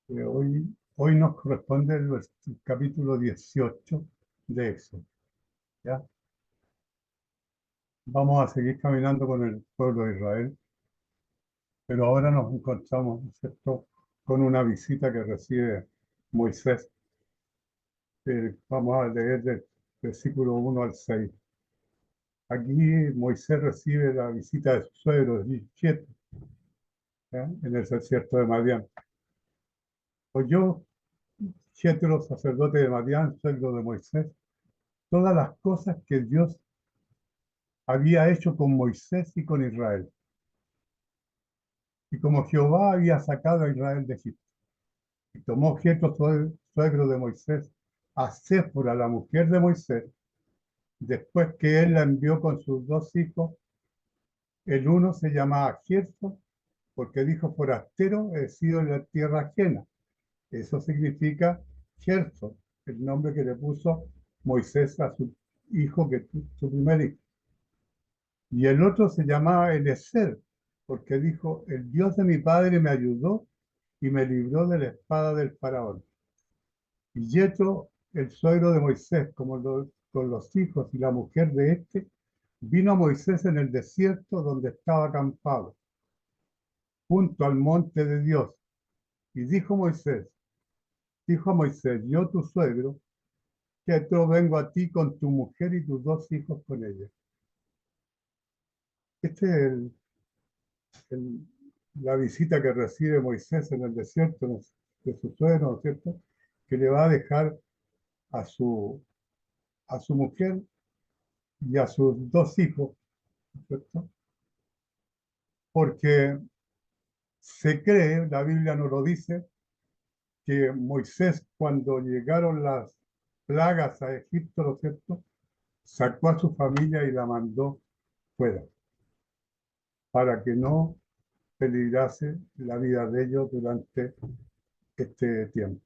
Hoy nos corresponde el capítulo 18 de Éxodo, ¿ya? Vamos a seguir caminando con el pueblo de Israel, pero ahora nos encontramos, ¿no es cierto?, con una visita que recibe Moisés. Vamos a leer del versículo 1 al 6. Aquí Moisés recibe la visita de su suegro, Yitro, ¿ya?, en el desierto de Madián. Oyó Yitro, sacerdote de Madián, suegro de Moisés, todas las cosas que Dios había hecho con Moisés y con Israel, y como Jehová había sacado a Israel de Egipto. Y tomó Jetro, suegro de Moisés, a Séfora, la mujer de Moisés, después que él la envió con sus dos hijos. El uno se llamaba Gerson, porque dijo: forastero he sido en la tierra ajena. Eso significa Gerson, el nombre que le puso Moisés a su hijo, su primer hijo. Y el otro se llamaba Eliezer, porque dijo: el Dios de mi padre me ayudó y me libró de la espada del faraón. Y Yetro, el suegro de Moisés, con los hijos y la mujer de este, vino a Moisés en el desierto donde estaba acampado, junto al monte de Dios. Y dijo a Moisés: yo, tu suegro, Yetro, vengo a ti con tu mujer y tus dos hijos con ella. Este es el- la visita que recibe Moisés en el desierto, ¿no?, de su suegro, ¿no es cierto?, que le va a dejar a su mujer y a sus dos hijos, ¿no es cierto? Porque se cree, la Biblia nos lo dice, que Moisés, cuando llegaron las plagas a Egipto, ¿no es cierto?, sacó a su familia y la mandó fuera, para que no peligrase la vida de ellos durante este tiempo.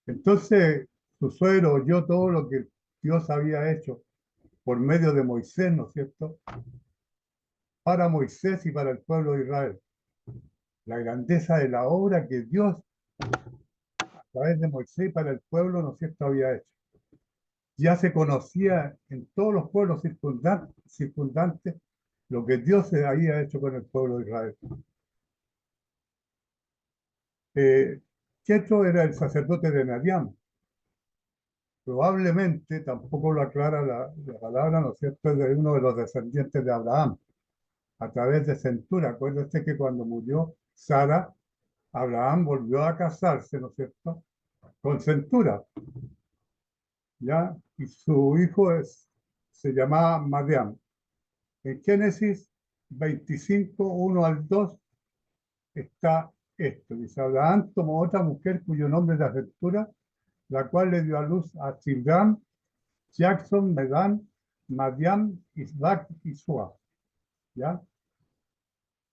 Entonces, su suegro oyó todo lo que Dios había hecho por medio de Moisés, ¿no es cierto?, para Moisés y para el pueblo de Israel. La grandeza de la obra que Dios, a través de Moisés, para el pueblo, ¿no es cierto?, había hecho. Ya se conocía en todos los pueblos circundantes lo que Dios había hecho con el pueblo de Israel. Jetro era el sacerdote de Madián. Probablemente, tampoco lo aclara la palabra, ¿no es cierto?, es de uno de los descendientes de Abraham, a través de Centura. Acuérdense que cuando murió Sara, Abraham volvió a casarse, ¿no es cierto?, con Centura, ¿ya? Y su hijo se llamaba Madián. En Génesis 25, 1 al 2, está esto. Dice: Abraham tomó otra mujer cuyo nombre era Centura, la cual le dio a luz a Zimram, Jackson, Medán, Madián, Isbac y Sua, ¿ya?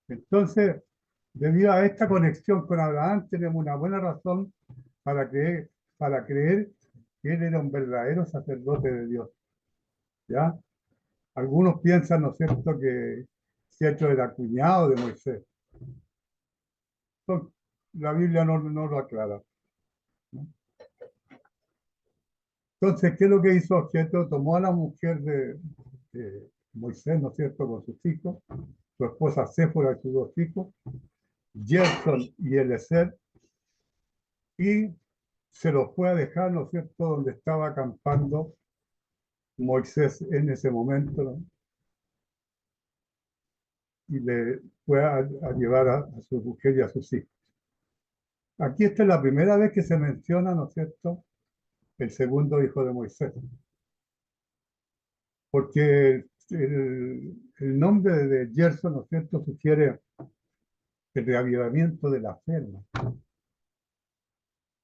Entonces, debido a esta conexión con Abraham, tenemos una buena razón para creer, para creer que él era un verdadero sacerdote de Dios, ¿ya? Algunos piensan, ¿no es cierto?, que Jetro era cuñado de Moisés. La Biblia no lo aclara, ¿no? Entonces, ¿qué es lo que hizo Jetro? Tomó a la mujer de Moisés, ¿no es cierto?, con sus hijos, su esposa Séfora y sus dos hijos, Gerson y Eliezer, y se los fue a dejar, ¿no es cierto?, donde estaba acampando Moisés en ese momento, ¿no?, y le fue a llevar a su mujer y a sus hijos. Aquí esta es la primera vez que se menciona, ¿no es cierto?, el segundo hijo de Moisés, porque el nombre de Gerson, ¿no es cierto?, sugiere el reavivamiento de la fe, ¿no?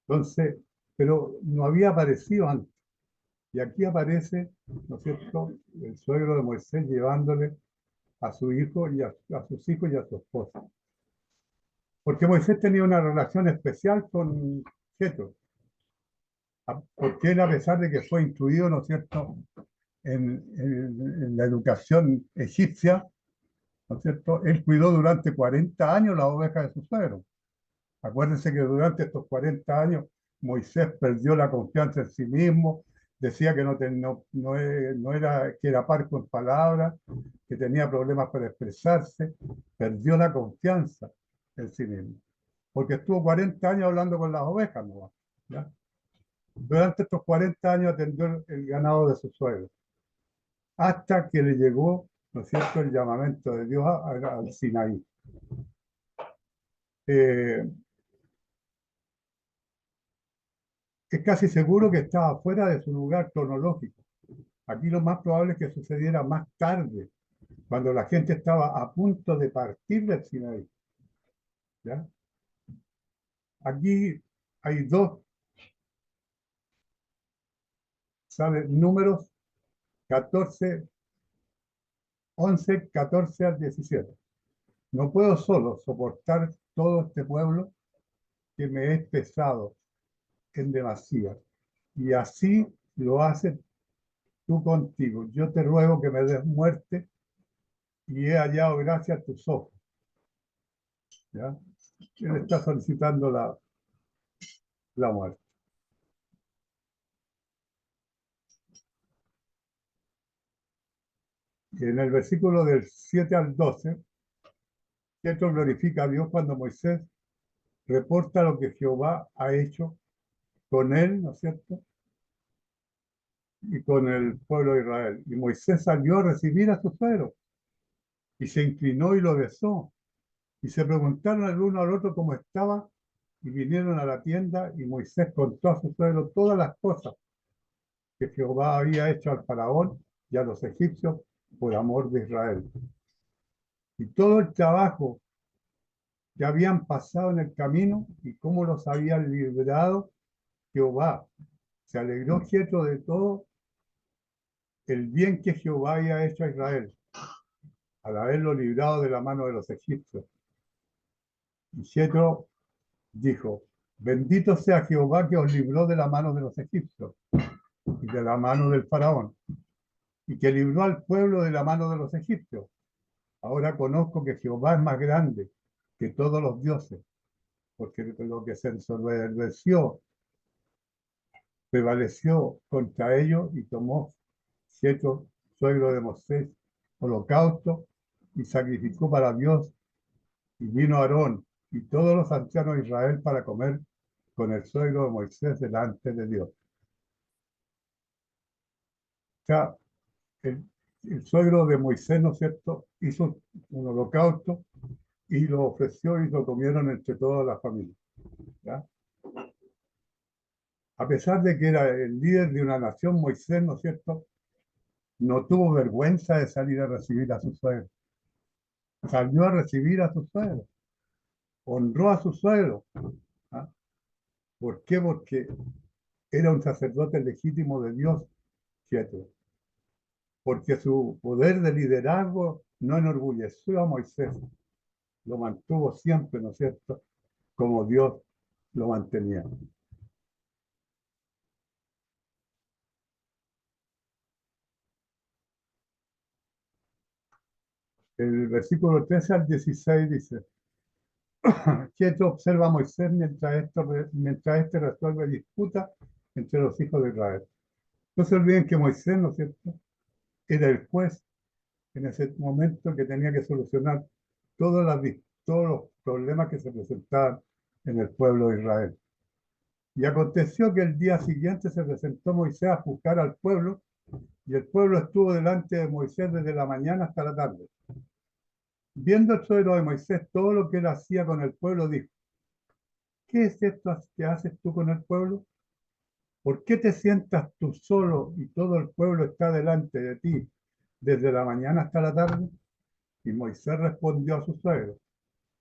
Entonces, pero no había aparecido antes. Y aquí aparece, ¿no es cierto?, el suegro de Moisés llevándole a su hijo y a sus hijos y a su esposa. Porque Moisés tenía una relación especial con Jetro, porque él, a pesar de que fue instruido, ¿no es cierto?, en la educación egipcia, ¿no es cierto?, él cuidó durante 40 años la oveja de su suegro. Acuérdense que durante estos 40 años Moisés perdió la confianza en sí mismo, decía que no era, que era parco en palabras, que tenía problemas para expresarse, perdió la confianza en sí mismo, porque estuvo 40 años hablando con las ovejas, ¿no? ¿Ya? Durante estos 40 años atendió el ganado de su suegro, hasta que le llegó, ¿no es cierto?, el llamamiento de Dios al Sinaí. Eh, es casi seguro que estaba fuera de su lugar cronológico. Aquí lo más probable es que sucediera más tarde, cuando la gente estaba a punto de partir del Sinaí. ¿Ya? Aquí hay dos, ¿sabes? Números 14, 11, 14 al 17. No puedo solo soportar todo este pueblo que me es pesado en demasía. Y así lo haces tú contigo. Yo te ruego que me des muerte y he hallado gracia a tus ojos. ¿Ya? Él está solicitando la muerte. En el versículo del 7 al 12, esto glorifica a Dios cuando Moisés reporta lo que Jehová ha hecho con él, ¿no es cierto? Y con el pueblo de Israel. Y Moisés salió a recibir a su suegro y se inclinó y lo besó. Y se preguntaron el uno al otro cómo estaba y vinieron a la tienda y Moisés contó a su suegro todas las cosas que Jehová había hecho al faraón y a los egipcios por amor de Israel. Y todo el trabajo que habían pasado en el camino y cómo los había librado Jehová. Se alegró Jetro de todo el bien que Jehová había hecho a Israel, al haberlo librado de la mano de los egipcios. Y Jetro dijo, bendito sea Jehová que os libró de la mano de los egipcios y de la mano del faraón, y que libró al pueblo de la mano de los egipcios. Ahora conozco que Jehová es más grande que todos los dioses, porque lo que se ensoberbeció prevaleció contra ellos y tomó Jetro, suegro de Moisés, holocausto y sacrificó para Dios. Y vino Aarón y todos los ancianos de Israel para comer con el suegro de Moisés delante de Dios. O sea, el, el suegro de Moisés, ¿no es cierto?, hizo un holocausto y lo ofreció y lo comieron entre toda la familia. ¿Ya? A pesar de que era el líder de una nación, Moisés, ¿no es cierto?, no tuvo vergüenza de salir a recibir a su suegro. Salió a recibir a su suegro, honró a su suegro. ¿Ah? ¿Por qué? Porque era un sacerdote legítimo de Dios, ¿cierto? Porque su poder de liderazgo no enorgulleció a Moisés, lo mantuvo siempre, ¿no es cierto?, como Dios lo mantenía. El versículo 13 al 16 dice, Jetro observa a Moisés mientras este resuelve disputas entre los hijos de Israel. No se olviden que Moisés, ¿no es cierto?, era el juez en ese momento que tenía que solucionar todos los problemas que se presentaban en el pueblo de Israel. Y aconteció que el día siguiente se presentó Moisés a juzgar al pueblo, y el pueblo estuvo delante de Moisés desde la mañana hasta la tarde. Viendo el suegro de Moisés todo lo que él hacía con el pueblo, dijo, ¿qué es esto que haces tú con el pueblo? ¿Por qué te sientas tú solo y todo el pueblo está delante de ti desde la mañana hasta la tarde? Y Moisés respondió a su suegro,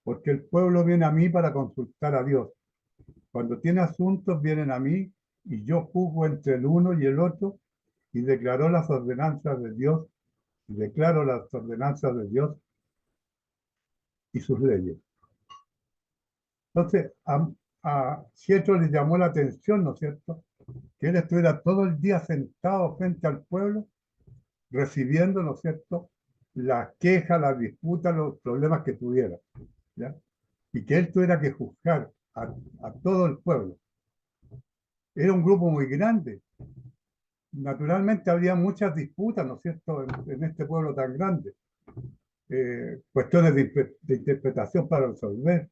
porque el pueblo viene a mí para consultar a Dios. Cuando tiene asuntos vienen a mí y yo juzgo entre el uno y el otro y declaró las ordenanzas de Dios, y declaro las ordenanzas de Dios y sus leyes. Entonces, a Jetro le llamó la atención, ¿no es cierto?, que él estuviera todo el día sentado frente al pueblo, recibiendo, ¿no es cierto?, las quejas, las disputas, los problemas que tuviera, ¿ya? Y que él tuviera que juzgar a todo el pueblo. Era un grupo muy grande. Naturalmente habría muchas disputas, ¿no es cierto?, en este pueblo tan grande. Cuestiones de interpretación para resolver.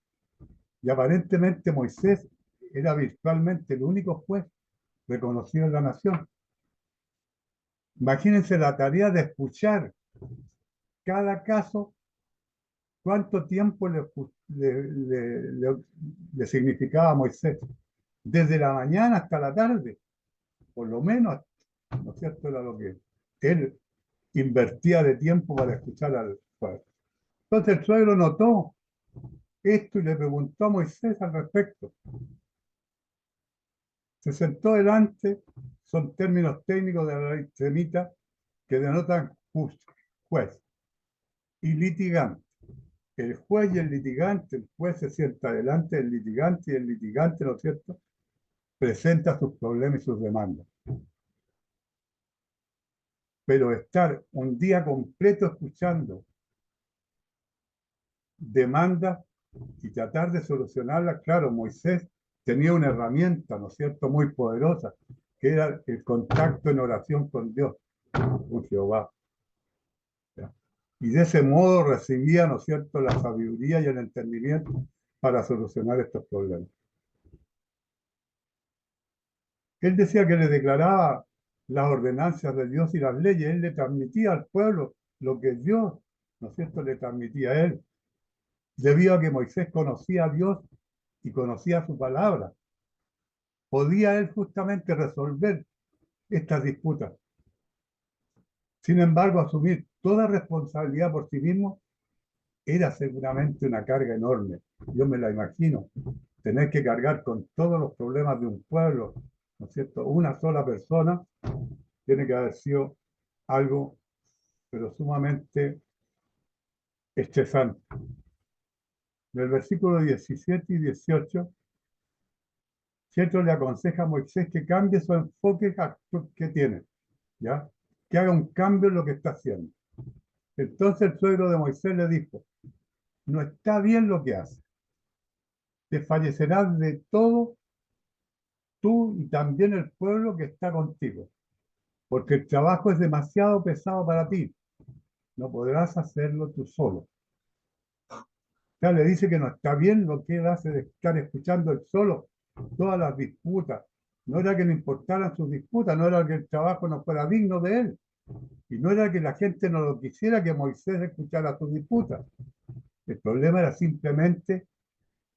Y aparentemente Moisés era virtualmente el único juez reconocido en la nación. Imagínense la tarea de escuchar cada caso, cuánto tiempo le significaba a Moisés, desde la mañana hasta la tarde, por lo menos, ¿no es cierto?, era lo que él invertía de tiempo para escuchar al pueblo. Entonces el suegro notó esto y le preguntó a Moisés al respecto. Se sentó delante, son términos técnicos de la ley semita que denotan juez y litigante. El juez y el litigante, el juez se sienta delante del litigante y el litigante, ¿no es cierto?, presenta sus problemas y sus demandas. Pero estar un día completo escuchando demandas y tratar de solucionarlas, claro, Moisés tenía una herramienta, ¿no es cierto?, muy poderosa, que era el contacto en oración con Dios, con Jehová. ¿Ya? Y de ese modo recibía, ¿no es cierto?, la sabiduría y el entendimiento para solucionar estos problemas. Él decía que le declaraba las ordenanzas de Dios y las leyes, él le transmitía al pueblo lo que Dios, ¿no es cierto?, le transmitía a él, debido a que Moisés conocía a Dios y conocía su palabra. Podía él justamente resolver estas disputas. Sin embargo, asumir toda responsabilidad por sí mismo era seguramente una carga enorme. Yo me la imagino, tener que cargar con todos los problemas de un pueblo, ¿no es cierto? Una sola persona tiene que haber sido algo, pero sumamente estresante. En el versículo 17 y 18, Jetro le aconseja a Moisés que cambie su enfoque que tiene, ¿ya? Que haga un cambio en lo que está haciendo. Entonces el suegro de Moisés le dijo, no está bien lo que hace. Desfallecerás de todo tú y también el pueblo que está contigo, porque el trabajo es demasiado pesado para ti. No podrás hacerlo tú solo. Ya le dice que no está bien lo que él hace de estar escuchando él solo todas las disputas. No era que le importaran sus disputas, no era que el trabajo no fuera digno de él. Y no era que la gente no lo quisiera que Moisés escuchara sus disputas. El problema era simplemente,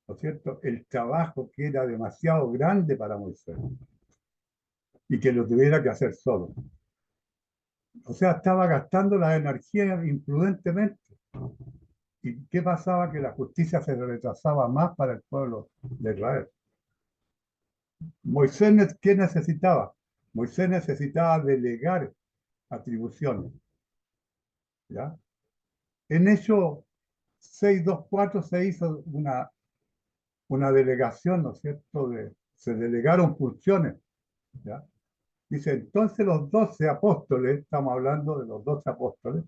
¿no es cierto?, el trabajo que era demasiado grande para Moisés y que lo tuviera que hacer solo. O sea, estaba gastando la energía imprudentemente. ¿Y qué pasaba? Que la justicia se retrasaba más para el pueblo de Israel. Moisés, ¿qué necesitaba? Moisés necesitaba delegar atribuciones. ¿Ya? En Hechos 6:2-4 se hizo una delegación, ¿no es cierto? Se delegaron funciones. ¿Ya? Dice, entonces los 12 apóstoles, estamos hablando de los 12 apóstoles,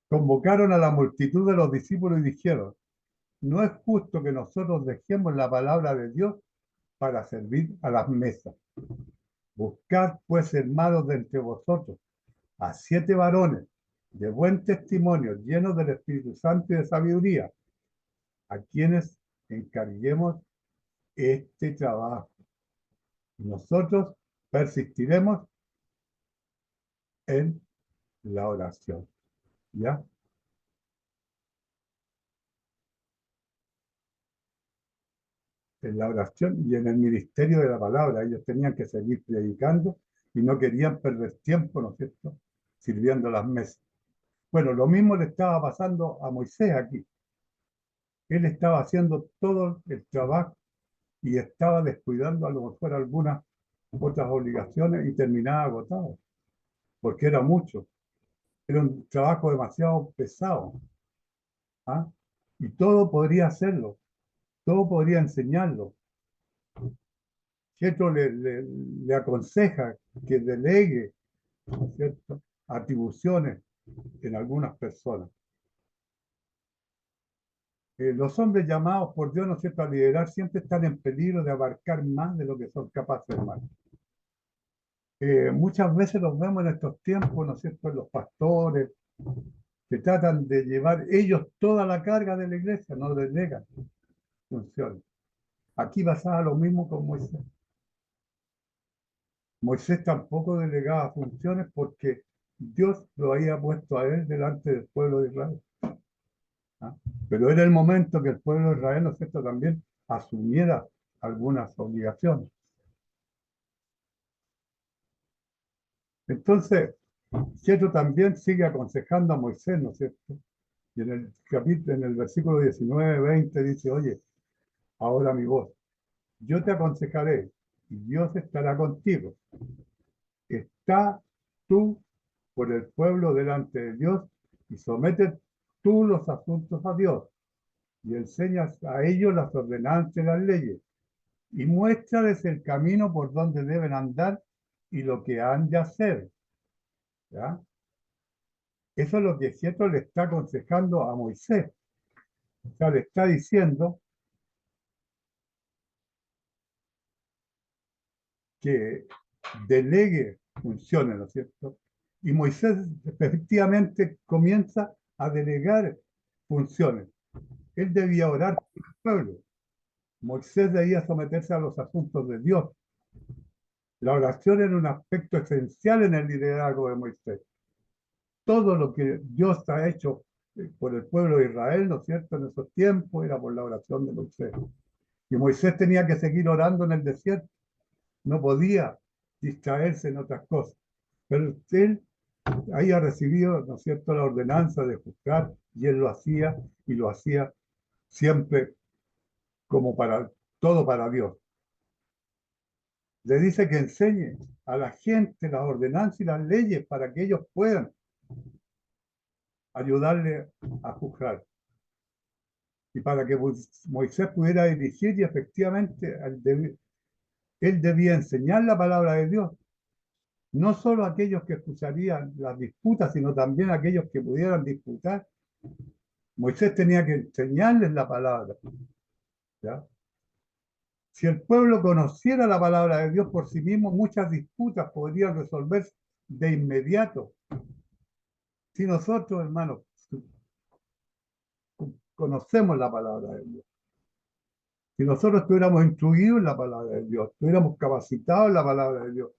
convocaron a la multitud de los discípulos y dijeron, no es justo que nosotros dejemos la palabra de Dios para servir a las mesas. Buscad pues, hermanos, de entre vosotros a 7 varones de buen testimonio, llenos del Espíritu Santo y de sabiduría, a quienes encarguemos este trabajo. Nosotros persistiremos en la oración. ¿Ya? En la oración y en el ministerio de la palabra. Ellos tenían que seguir predicando y no querían perder tiempo, ¿no es cierto?, sirviendo las mesas. Bueno, lo mismo le estaba pasando a Moisés aquí. Él estaba haciendo todo el trabajo y estaba descuidando a lo mejor algunas otras obligaciones y terminaba agotado, porque era mucho. Era un trabajo demasiado pesado. ¿Ah? Y todo podría hacerlo, todo podría enseñarlo. Jetro le aconseja que delegue, ¿no es cierto?, atribuciones en algunas personas. Los hombres llamados por Dios, ¿no es cierto?, a liderar siempre están en peligro de abarcar más de lo que son capaces de más. Muchas veces los vemos en estos tiempos, ¿no es cierto?, en los pastores, que tratan de llevar ellos toda la carga de la iglesia, no delegan funciones. Aquí pasaba lo mismo con Moisés. Moisés tampoco delegaba funciones porque Dios lo había puesto a él delante del pueblo de Israel. ¿Ah? Pero era el momento que el pueblo de Israel, ¿no es cierto?, también asumiera algunas obligaciones. Entonces, Jetro también sigue aconsejando a Moisés, ¿no es cierto? Y en el capítulo, en el versículo 19, 20 dice, oye, ahora mi voz, yo te aconsejaré y Dios estará contigo. Está tú por el pueblo delante de Dios y somete tú los asuntos a Dios y enseñas a ellos las ordenanzas y las leyes y muéstrales el camino por donde deben andar y lo que han de hacer. ¿Ya? Eso es lo que Jetro le está aconsejando a Moisés. O sea, le está diciendo que delegue funciones, ¿no es cierto? Y Moisés efectivamente comienza a delegar funciones. Él debía orar por el pueblo. Moisés debía someterse a los asuntos de Dios. La oración era un aspecto esencial en el liderazgo de Moisés. Todo lo que Dios ha hecho por el pueblo de Israel, ¿no es cierto?, en esos tiempos era por la oración de Moisés. Y Moisés tenía que seguir orando en el desierto. No podía distraerse en otras cosas. Pero él había recibido, ¿no es cierto?, la ordenanza de juzgar y él lo hacía y lo hacía siempre como para todo para Dios. Le dice que enseñe a la gente las ordenanzas y las leyes para que ellos puedan ayudarle a juzgar. Y para que Moisés pudiera dirigir y efectivamente él debía enseñar la palabra de Dios. No solo a aquellos que escucharían las disputas, sino también a aquellos que pudieran disputar. Moisés tenía que enseñarles la palabra. ¿Ya? Si el pueblo conociera la palabra de Dios por sí mismo, muchas disputas podrían resolverse de inmediato. Si nosotros, hermanos, conocemos la palabra de Dios, si nosotros estuviéramos instruidos en la palabra de Dios, estuviéramos capacitados en la palabra de Dios,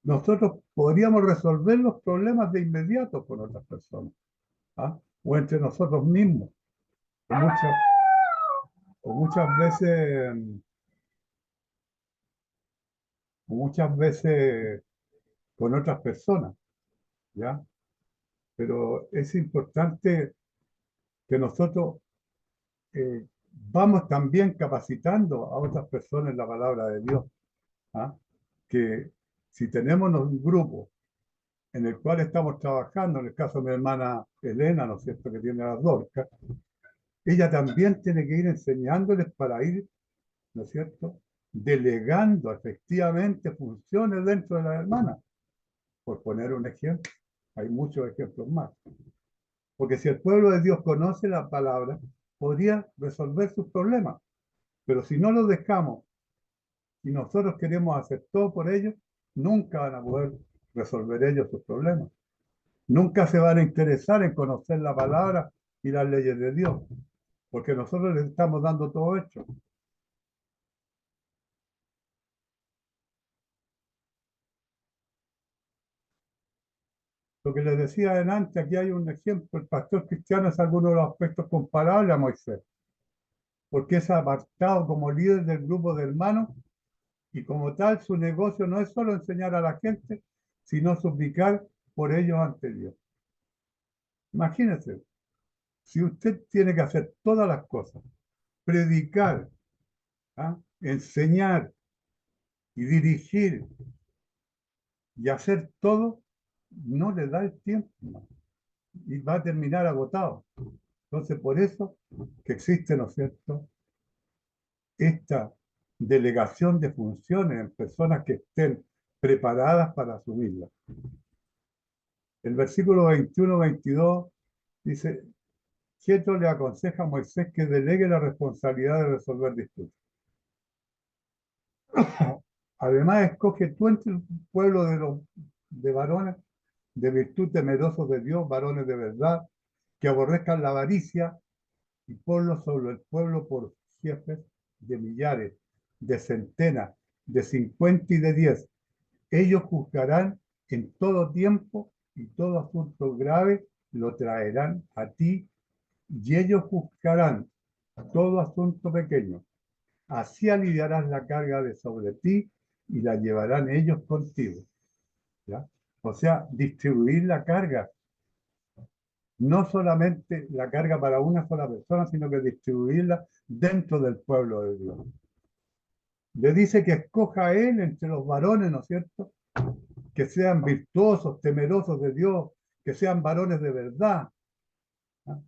nosotros podríamos resolver los problemas de inmediato con otras personas, ¿ah? O entre nosotros mismos. O muchas, o muchas veces, o muchas veces con otras personas, ¿ya? Pero es importante que nosotros vamos también capacitando a otras personas en la palabra de Dios. ¿Ah? Que si tenemos un grupo en el cual estamos trabajando, en el caso de mi hermana Elena, ¿no es cierto?, que tiene las Dorcas, ella también tiene que ir enseñándoles para ir, ¿no es cierto?, delegando efectivamente funciones dentro de las hermanas, por poner un ejemplo. Hay muchos ejemplos más. Porque si el pueblo de Dios conoce la palabra, podría resolver sus problemas. Pero si no los dejamos y nosotros queremos hacer todo por ellos, nunca van a poder resolver ellos sus problemas. Nunca se van a interesar en conocer la palabra y las leyes de Dios, porque nosotros les estamos dando todo hecho. Lo que les decía adelante, aquí hay un ejemplo. El pastor cristiano es alguno de los aspectos comparables a Moisés, porque es apartado como líder del grupo de hermanos y como tal su negocio no es solo enseñar a la gente, sino suplicar por ellos ante Dios. Imagínense, si usted tiene que hacer todas las cosas, predicar, ¿ah?, enseñar y dirigir y hacer todo, no le da el tiempo, ¿no?, y va a terminar agotado. Entonces, por eso que existe, ¿no es cierto?, esta delegación de funciones en personas que estén preparadas para asumirlas. El versículo 21-22 dice, Jetro le aconseja a Moisés que delegue la responsabilidad de resolver disputas. Además, escoge tú entre el pueblo de varones de virtud temerosos de Dios, varones de verdad, que aborrezcan la avaricia, y ponlos sobre el pueblo por jefes de millares, de centenas, de 50 y de 10. Ellos juzgarán en todo tiempo y todo asunto grave lo traerán a ti, y ellos juzgarán todo asunto pequeño. Así aliviarás la carga de sobre ti y la llevarán ellos contigo. ¿Ya? O sea, distribuir la carga, no solamente la carga para una sola persona, sino que distribuirla dentro del pueblo de Dios. Le dice que escoja a él entre los varones, ¿no es cierto? Que sean virtuosos, temerosos de Dios, que sean varones de verdad. ¿Ah?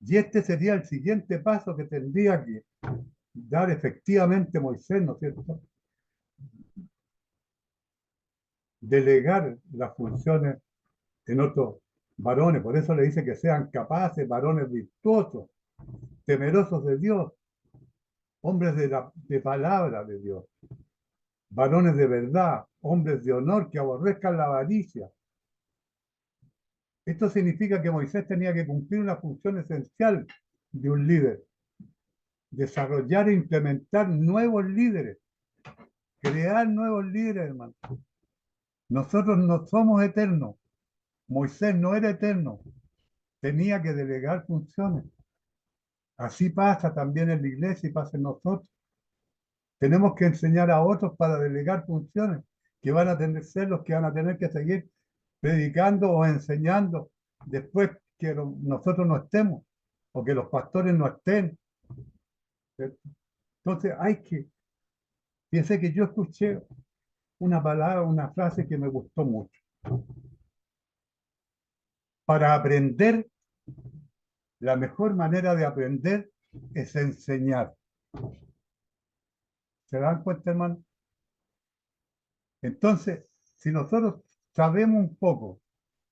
Y este sería el siguiente paso que tendría que dar efectivamente Moisés, ¿no es cierto? Delegar las funciones en otros varones. Por eso le dice que sean capaces, varones virtuosos, temerosos de Dios, hombres de palabra de Dios, varones de verdad, hombres de honor que aborrezcan la avaricia. Esto significa que Moisés tenía que cumplir una función esencial de un líder: desarrollar e implementar nuevos líderes, crear nuevos líderes, hermano. Nosotros no somos eternos. Moisés no era eterno. Tenía que delegar funciones. Así pasa también en la iglesia y pasa en nosotros. Tenemos que enseñar a otros para delegar funciones que van a tener ser los que van a tener que seguir predicando o enseñando después que nosotros no estemos o que los pastores no estén. ¿Cierto? Entonces piense que yo escuché una palabra, una frase que me gustó mucho. Para aprender, la mejor manera de aprender es enseñar. ¿Se dan cuenta, hermano? Entonces, si nosotros sabemos un poco,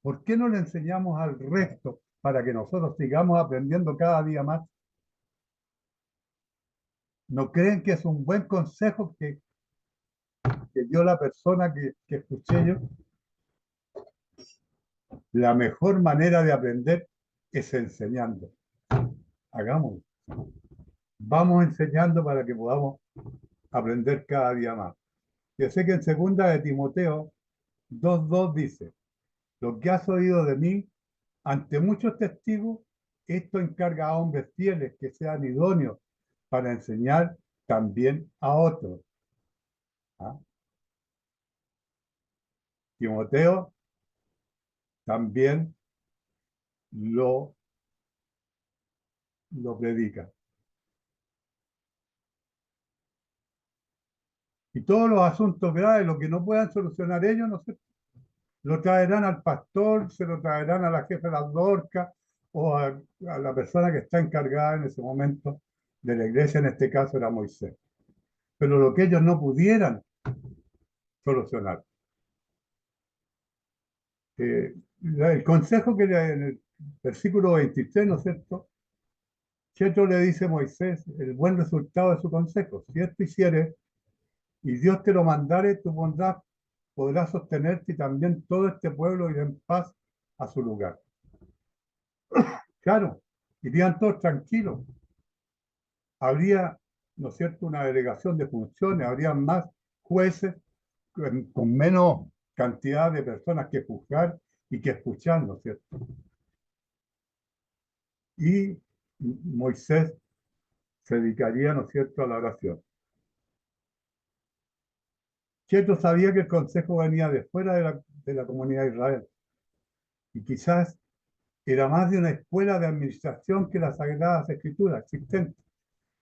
¿por qué no le enseñamos al resto para que nosotros sigamos aprendiendo cada día más? ¿No creen que es un buen consejo que dio la persona que escuché yo? La mejor manera de aprender es enseñando. Hagámoslo. Vamos enseñando para que podamos aprender cada día más. Yo sé que en segunda de Timoteo 2:2 dice: lo que has oído de mí ante muchos testigos, esto encarga a hombres fieles que sean idóneos para enseñar también a otros. ¿Ah? Timoteo también lo, lo predica. Y todos los asuntos graves, lo que no puedan solucionar ellos, no sé, lo traerán al pastor, se lo traerán a la jefa de las Dorcas o a la persona que está encargada en ese momento de la iglesia, en este caso era Moisés. Pero lo que ellos no pudieran solucionar. El consejo que en el versículo 23, ¿no es cierto? Jetro le dice a Moisés el buen resultado de su consejo. Si esto hicieres y Dios te lo mandare, tú podrás sostenerte y también todo este pueblo irá en paz a su lugar. Claro, irían todos tranquilos. Habría, ¿no es cierto?, una delegación de funciones, habría más jueces con menos cantidad de personas que juzgar y que escuchar, ¿no es cierto? Y Moisés se dedicaría, ¿no es cierto?, a la oración. Cheto sabía que el consejo venía de fuera de la comunidad de Israel y quizás era más de una escuela de administración que las Sagradas Escrituras existentes.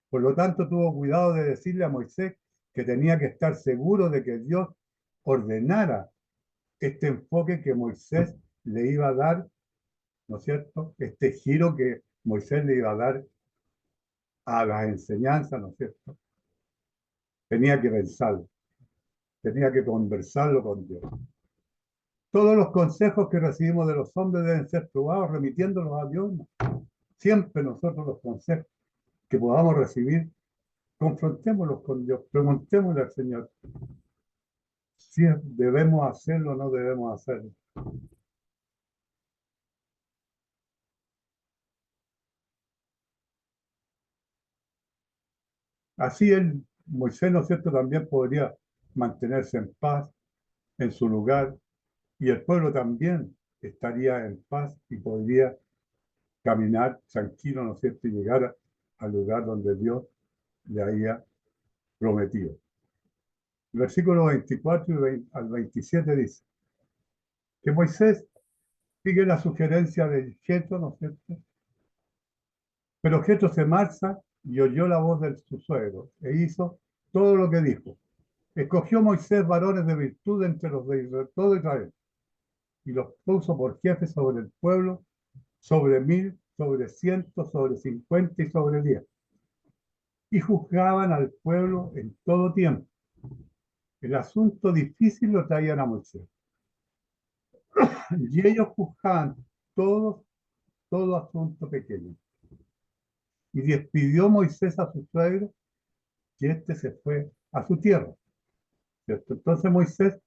Por lo tanto, tuvo cuidado de decirle a Moisés que tenía que estar seguro de que Dios ordenara este enfoque que Moisés le iba a dar, ¿no es cierto? Este giro que Moisés le iba a dar a las enseñanzas, ¿no es cierto? Tenía que pensarlo, tenía que conversarlo con Dios. Todos los consejos que recibimos de los hombres deben ser probados remitiéndolos a Dios, ¿no? siempre nosotros los consejos que podamos recibir, confrontémoslos con Dios, preguntémosle al Señor si debemos hacerlo o no debemos hacerlo. Así Moisés, ¿no es cierto?, también podría mantenerse en paz en su lugar y el pueblo también estaría en paz y podría caminar tranquilo, ¿no es cierto?, y llegar al lugar donde Dios le había prometido. El versículo 24 al 27 dice que Moisés sigue la sugerencia de Jetro, ¿no es cierto? Pero Jetro se marcha y oyó la voz de su suegro e hizo todo lo que dijo. Escogió Moisés varones de virtud entre los de Israel, todo Israel, y los puso por jefes sobre el pueblo, sobre 1000, sobre 100, sobre 50 y sobre 10. Y juzgaban al pueblo en todo tiempo. El asunto difícil lo traían a Moisés. Y ellos juzgaban todo asunto pequeño. Y despidió Moisés a su suegro, y éste se fue a su tierra. ¿Cierto? Entonces Moisés,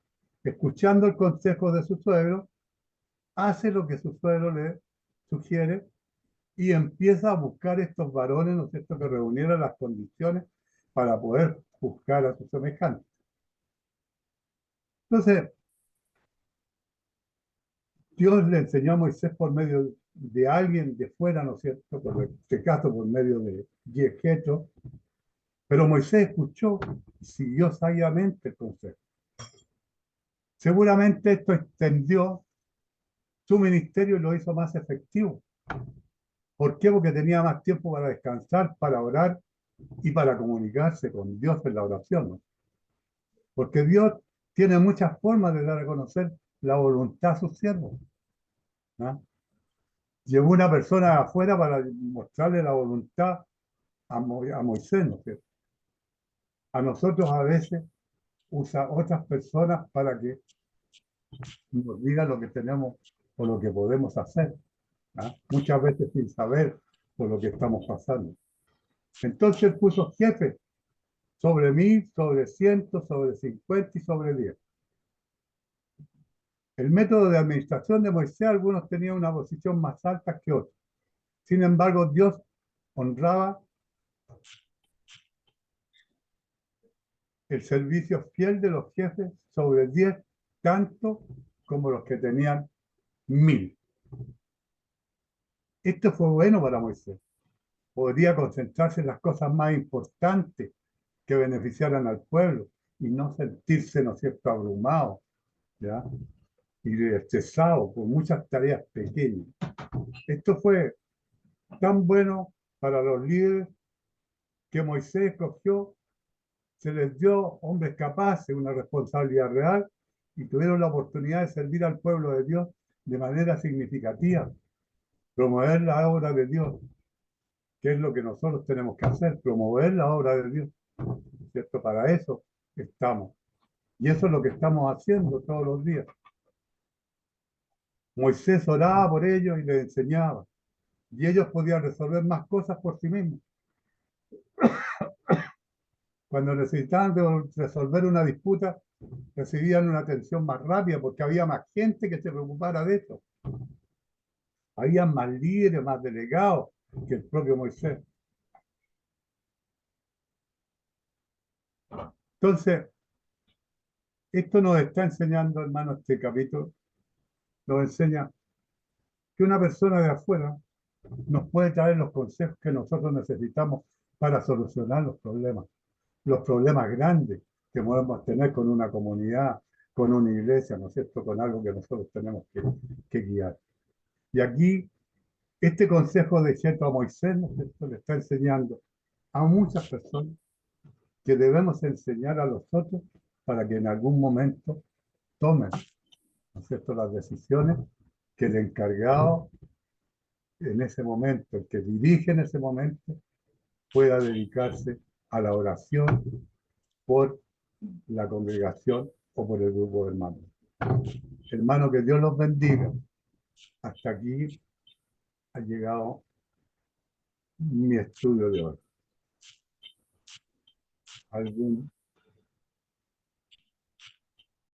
escuchando el consejo de su suegro, hace lo que su suegro le sugiere y empieza a buscar estos varones, ¿no es cierto?, que reunieran las condiciones para poder juzgar a sus semejantes. Entonces, Dios le enseñó a Moisés por medio de alguien de fuera, ¿no es cierto?, por este caso por medio de Jetro, pero Moisés escuchó y siguió sabiamente el consejo. Seguramente esto extendió su ministerio y lo hizo más efectivo. ¿Por qué? Porque tenía más tiempo para descansar, para orar y para comunicarse con Dios en la oración, ¿no? Porque Dios tiene muchas formas de dar a conocer la voluntad a sus siervos, ¿no? Llevó una persona de afuera para mostrarle la voluntad a Moisés, ¿no es cierto? A nosotros a veces usa otras personas para que nos digan lo que tenemos o lo que podemos hacer, ¿no? Muchas veces sin saber por lo que estamos pasando. Entonces puso jefes sobre 1000, sobre 100, sobre 50 y sobre 10. El método de administración de Moisés, algunos tenían una posición más alta que otros. Sin embargo, Dios honraba el servicio fiel de los jefes sobre 10, tanto como los que tenían 1000. Esto fue bueno para Moisés. Podría concentrarse en las cosas más importantes que beneficiaran al pueblo y no sentirse, ¿no es cierto?, abrumado, ¿ya?, y estresado por muchas tareas pequeñas. Esto fue tan bueno para los líderes que Moisés escogió, se les dio hombres capaces, una responsabilidad real y tuvieron la oportunidad de servir al pueblo de Dios de manera significativa, promover la obra de Dios, que es lo que nosotros tenemos que hacer, promover la obra de Dios, ¿cierto? Para eso estamos. Y eso es lo que estamos haciendo todos los días. Moisés oraba por ellos y les enseñaba. Y ellos podían resolver más cosas por sí mismos. Cuando necesitaban resolver una disputa, recibían una atención más rápida porque había más gente que se preocupara de eso. Había más líderes, más delegados que el propio Moisés. Entonces, esto nos está enseñando, hermano, este capítulo, nos enseña que una persona de afuera nos puede traer los consejos que nosotros necesitamos para solucionar los problemas grandes que podemos tener con una comunidad, con una iglesia, ¿no es cierto?, con algo que nosotros tenemos que guiar. Y aquí, este consejo de Jetro a Moisés, ¿no es cierto?, le está enseñando a muchas personas que debemos enseñar a los otros para que en algún momento tomen, ¿no es cierto?, las decisiones que el encargado en ese momento, el que dirige en ese momento, pueda dedicarse a la oración por la congregación o por el grupo de hermanos. Hermano, que Dios los bendiga. Hasta aquí ha llegado mi estudio de hoy. ¿Algún